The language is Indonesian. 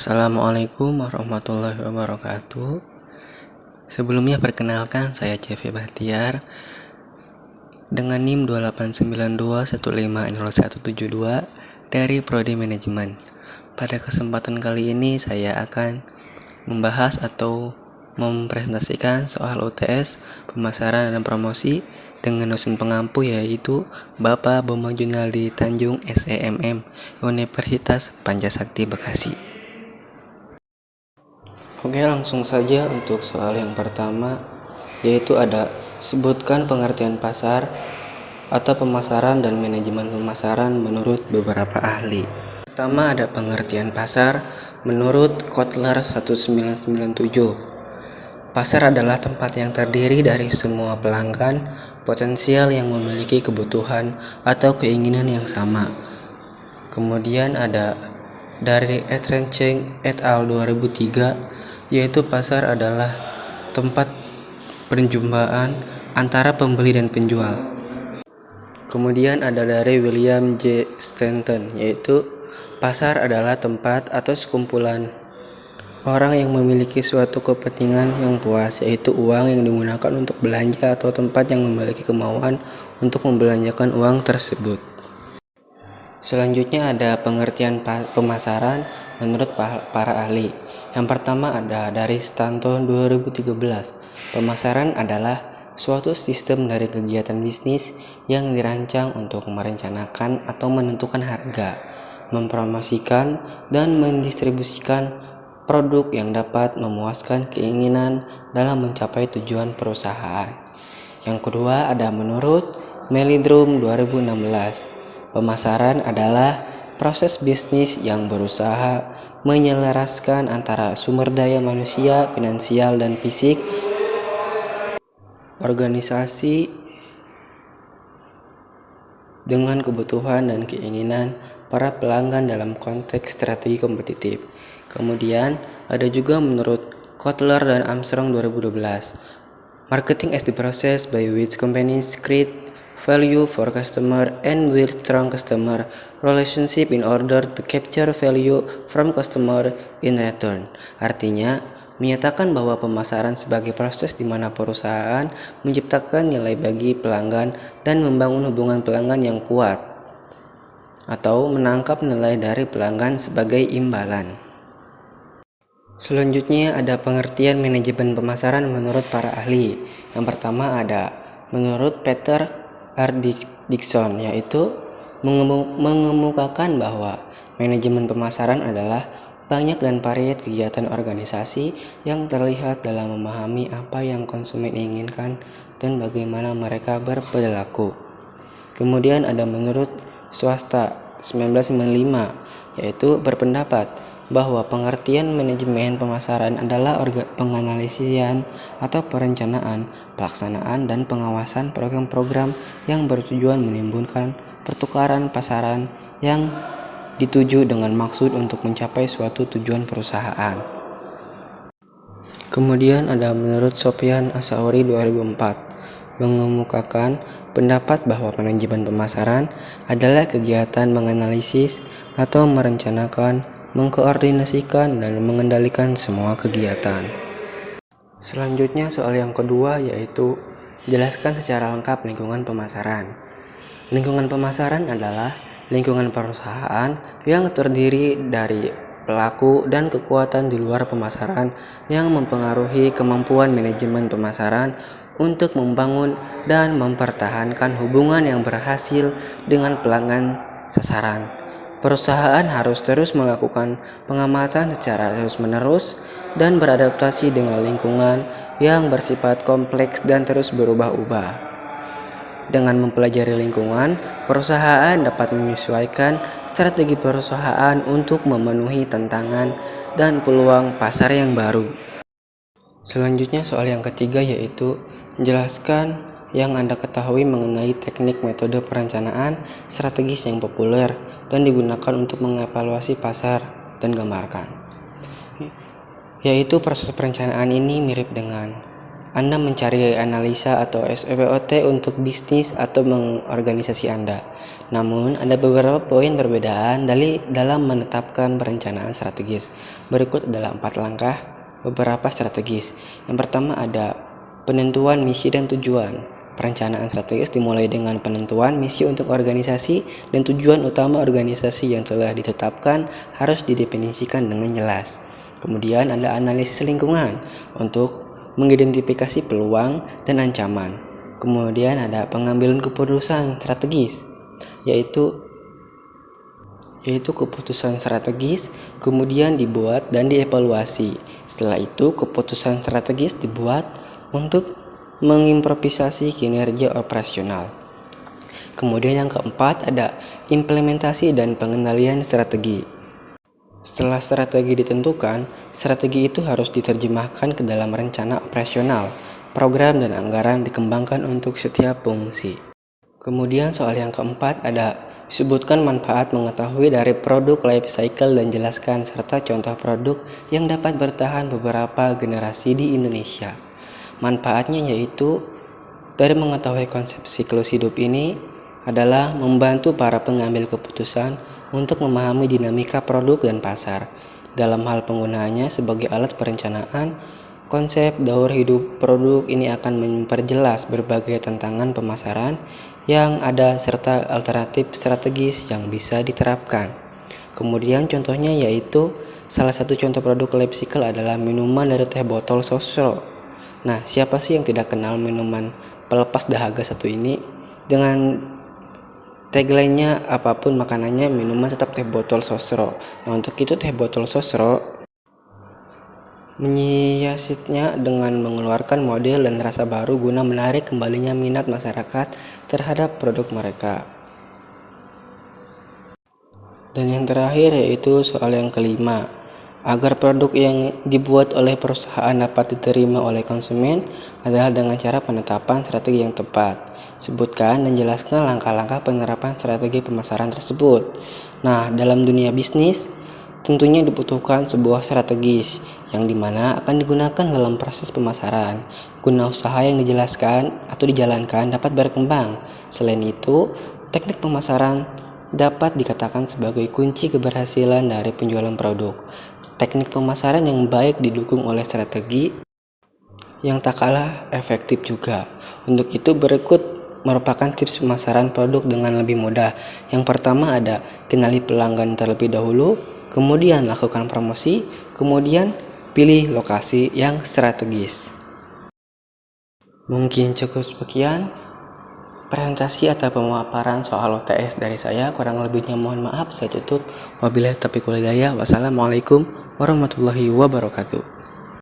Assalamualaikum warahmatullahi wabarakatuh. Sebelumnya perkenalkan, saya CV Bahtiar dengan NIM 2892150172 dari Prodi Manajemen. Pada kesempatan kali ini saya akan membahas atau mempresentasikan soal UTS, pemasaran dan promosi dengan dosen pengampu yaitu Bapak Bambang Junaldi Tanjung SEMM Universitas Pancasakti Bekasi. Oke, langsung saja untuk soal yang pertama, yaitu ada sebutkan pengertian pasar atau pemasaran dan manajemen pemasaran menurut beberapa ahli. Pertama ada pengertian pasar menurut Kotler 1997. Pasar adalah tempat yang terdiri dari semua pelanggan potensial yang memiliki kebutuhan atau keinginan yang sama. Kemudian ada dari Etrencheng et al. 2003, yaitu pasar adalah tempat perjumpaan antara pembeli dan penjual. Kemudian ada dari William J. Stanton, yaitu pasar adalah tempat atau sekumpulan orang yang memiliki suatu kepentingan yang puas, yaitu uang yang digunakan untuk belanja atau tempat yang memiliki kemauan untuk membelanjakan uang tersebut. Selanjutnya ada pengertian pemasaran menurut para ahli. Yang pertama ada dari Stanton 2013. Pemasaran adalah suatu sistem dari kegiatan bisnis yang dirancang untuk merencanakan atau menentukan harga, mempromosikan dan mendistribusikan produk yang dapat memuaskan keinginan dalam mencapai tujuan perusahaan. Yang kedua ada menurut Melidrum 2016. Pemasaran adalah proses bisnis yang berusaha menyelaraskan antara sumber daya manusia, finansial, dan fisik, organisasi dengan kebutuhan dan keinginan para pelanggan dalam konteks strategi kompetitif. Kemudian ada juga menurut Kotler dan Armstrong 2012. Marketing is the process by which companies create value for customer and build strong customer relationship in order to capture value from customer in return. Artinya, menyatakan bahwa pemasaran sebagai proses di mana perusahaan menciptakan nilai bagi pelanggan dan membangun hubungan pelanggan yang kuat, atau menangkap nilai dari pelanggan sebagai imbalan. Selanjutnya ada pengertian manajemen pemasaran menurut para ahli. Yang pertama ada menurut Peter R. Dixon, yaitu mengemukakan bahwa manajemen pemasaran adalah banyak dan variat kegiatan organisasi yang terlihat dalam memahami apa yang konsumen inginkan dan bagaimana mereka berperilaku. Kemudian ada menurut Swasta 1995, yaitu berpendapat bahwa pengertian manajemen pemasaran adalah penganalisian atau perencanaan, pelaksanaan, dan pengawasan program-program yang bertujuan menimbulkan pertukaran pasaran yang dituju dengan maksud untuk mencapai suatu tujuan perusahaan. Kemudian ada menurut Sofyan Asauri 2004, mengemukakan pendapat bahwa manajemen pemasaran adalah kegiatan menganalisis atau merencanakan, mengkoordinasikan, dan mengendalikan semua kegiatan. Selanjutnya soal yang kedua, yaitu jelaskan secara lengkap lingkungan pemasaran. Lingkungan pemasaran adalah lingkungan perusahaan yang terdiri dari pelaku dan kekuatan di luar pemasaran yang mempengaruhi kemampuan manajemen pemasaran untuk membangun dan mempertahankan hubungan yang berhasil dengan pelanggan sasaran. Perusahaan harus terus melakukan pengamatan secara terus-menerus dan beradaptasi dengan lingkungan yang bersifat kompleks dan terus berubah-ubah. Dengan mempelajari lingkungan, perusahaan dapat menyesuaikan strategi perusahaan untuk memenuhi tantangan dan peluang pasar yang baru. Selanjutnya soal yang ketiga, yaitu jelaskan yang Anda ketahui mengenai teknik metode perencanaan strategis yang populer dan digunakan untuk mengevaluasi pasar dan gambarkan. Yaitu proses perencanaan ini mirip dengan Anda mencari analisa atau SWOT untuk bisnis atau mengorganisasi Anda. Namun, ada beberapa poin perbedaan dalam menetapkan perencanaan strategis. Berikut adalah 4 langkah beberapa strategis. Yang pertama ada penentuan misi dan tujuan. Perencanaan strategis dimulai dengan penentuan misi untuk organisasi dan tujuan utama organisasi yang telah ditetapkan harus didefinisikan dengan jelas. Kemudian ada analisis lingkungan untuk mengidentifikasi peluang dan ancaman. Kemudian ada pengambilan keputusan strategis, yaitu keputusan strategis kemudian dibuat dan dievaluasi. Setelah itu keputusan strategis dibuat untuk mengimprovisasi kinerja operasional. Kemudian yang keempat ada implementasi dan pengendalian strategi. Setelah strategi ditentukan, strategi itu harus diterjemahkan ke dalam rencana operasional, program dan anggaran dikembangkan untuk setiap fungsi. Kemudian soal yang keempat ada sebutkan manfaat mengetahui dari produk life cycle dan jelaskan serta contoh produk yang dapat bertahan beberapa generasi di Indonesia. Manfaatnya yaitu dari mengetahui konsep siklus hidup ini adalah membantu para pengambil keputusan untuk memahami dinamika produk dan pasar. Dalam hal penggunaannya sebagai alat perencanaan, konsep daur hidup produk ini akan memperjelas berbagai tantangan pemasaran yang ada serta alternatif strategis yang bisa diterapkan. Kemudian contohnya yaitu salah satu contoh produk life cycle adalah minuman dari teh botol Sosro. Nah, siapa sih yang tidak kenal minuman pelepas dahaga satu ini? Dengan tagline-nya apapun makanannya, minuman tetap teh botol Sosro. Nah, untuk itu teh botol Sosro menyiasatnya dengan mengeluarkan model dan rasa baru guna menarik kembalinya minat masyarakat terhadap produk mereka. Dan yang terakhir yaitu soal yang kelima, agar produk yang dibuat oleh perusahaan dapat diterima oleh konsumen adalah dengan cara penetapan strategi yang tepat. Sebutkan dan jelaskan langkah-langkah penerapan strategi pemasaran tersebut. Nah, dalam dunia bisnis tentunya dibutuhkan sebuah strategis yang dimana akan digunakan dalam proses pemasaran guna usaha yang dijelaskan atau dijalankan dapat berkembang. Selain itu, teknik pemasaran dapat dikatakan sebagai kunci keberhasilan dari penjualan produk. Teknik pemasaran yang baik didukung oleh strategi yang tak kalah efektif juga. Untuk itu berikut merupakan tips pemasaran produk dengan lebih mudah. Yang pertama ada kenali pelanggan terlebih dahulu, kemudian lakukan promosi, kemudian pilih lokasi yang strategis. Mungkin cukup sekian presentasi atau pemaparan soal UTS dari saya. Kurang lebihnya mohon maaf. Saya tutup. Wabillahi taufiq wal hidayah. Wassalamualaikum warahmatullahi wabarakatuh.